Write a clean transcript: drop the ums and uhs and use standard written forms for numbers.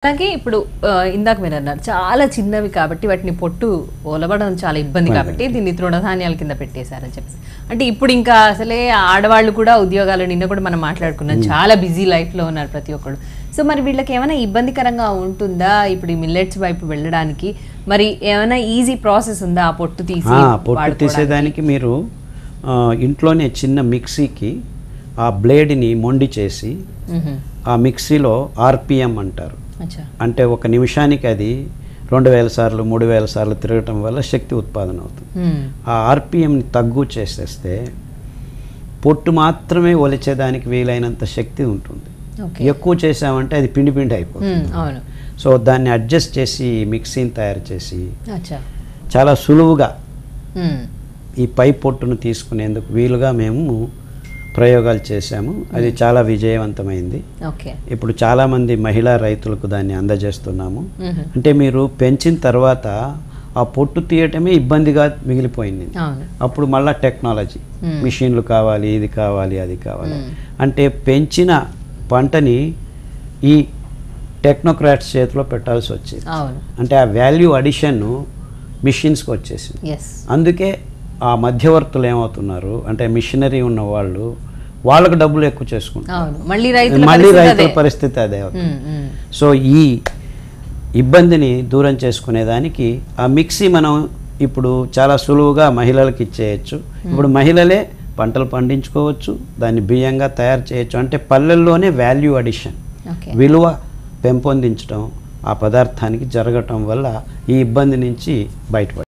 అలాగే ఇప్పుడు ఇందాక మీరు అన్నారు చాలా చిన్నవి కాబట్టి వాటిని పొట్టు ఒలవడం చాలా ఇబ్బంది కాబట్టి దీన్ని తృణధాన్యాల కింద పెట్టేశారని చెప్పేసి అంటే ఇప్పుడు ఇంకా అసలే ఆడవాళ్ళు కూడా ఉద్యోగాలు నిన్న కూడా మనం మాట్లాడుకున్నాం చాలా బిజీ లైఫ్లో ఉన్నారు ప్రతి ఒక్కరు సో మరి వీళ్ళకి ఏమైనా ఇబ్బందికరంగా ఉంటుందా ఇప్పుడు ఈ మిల్లెట్స్ వైపు వెళ్ళడానికి మరి ఏమైనా ఈజీ ప్రాసెస్ ఉందా ఆ పొట్టు తీసేదానికి మీరు ఇంట్లోనే చిన్న మిక్సీకి ఆ బ్లేడ్ని మొండి చేసి ఆ మిక్సీలో ఆర్పిఎం అంటారు అంటే ఒక నిమిషానికి అది 2000 సార్లు 3000 సార్లు తిరగటం వల్ల శక్తి ఉత్పాదన అవుతుంది ఆ ఆర్పిఎంని తగ్గు చేసేస్తే పొట్టు మాత్రమే ఒలిచేదానికి వీలైనంత శక్తి ఉంటుంది ఎక్కువ చేసామంటే అది పిండి పిండి అయిపోతుంది సో దాన్ని అడ్జస్ట్ చేసి మిక్సీని తయారు చేసి చాలా సులువుగా ఈ పై పొట్టును తీసుకునేందుకు వీలుగా మేము ప్రయోగాలు చేశాము అది చాలా విజయవంతమైంది ఇప్పుడు చాలామంది మహిళా రైతులకు దాన్ని అందజేస్తున్నాము అంటే మీరు పెంచిన తర్వాత ఆ పొట్టు తీయటమే ఇబ్బందిగా మిగిలిపోయింది అప్పుడు మళ్ళీ టెక్నాలజీ మిషన్లు కావాలి ఇది కావాలి అది కావాలి అంటే పెంచిన పంటని ఈ టెక్నోక్రాట్స్ చేతిలో పెట్టాల్సి వచ్చింది అంటే ఆ వాల్యూ అడిషన్ మిషన్స్కి వచ్చేసింది అందుకే ఆ మధ్యవర్తులు ఏమవుతున్నారు అంటే మిషనరీ ఉన్న వాళ్ళు వాళ్ళకు డబ్బులు ఎక్కువ చేసుకుంటారు మళ్ళీ రైతుల పరిస్థితి అదే అవుతుంది సో ఈ ఇబ్బందిని దూరం చేసుకునేదానికి ఆ మిక్సీ మనం ఇప్పుడు చాలా సులువుగా మహిళలకు ఇచ్చేయచ్చు ఇప్పుడు మహిళలే పంటలు పండించుకోవచ్చు దాన్ని బియ్యంగా తయారు చేయొచ్చు అంటే పల్లెల్లోనే వాల్యూ అడిషన్ విలువ పెంపొందించడం ఆ పదార్థానికి జరగటం వల్ల ఈ ఇబ్బంది నుంచి బయటపడ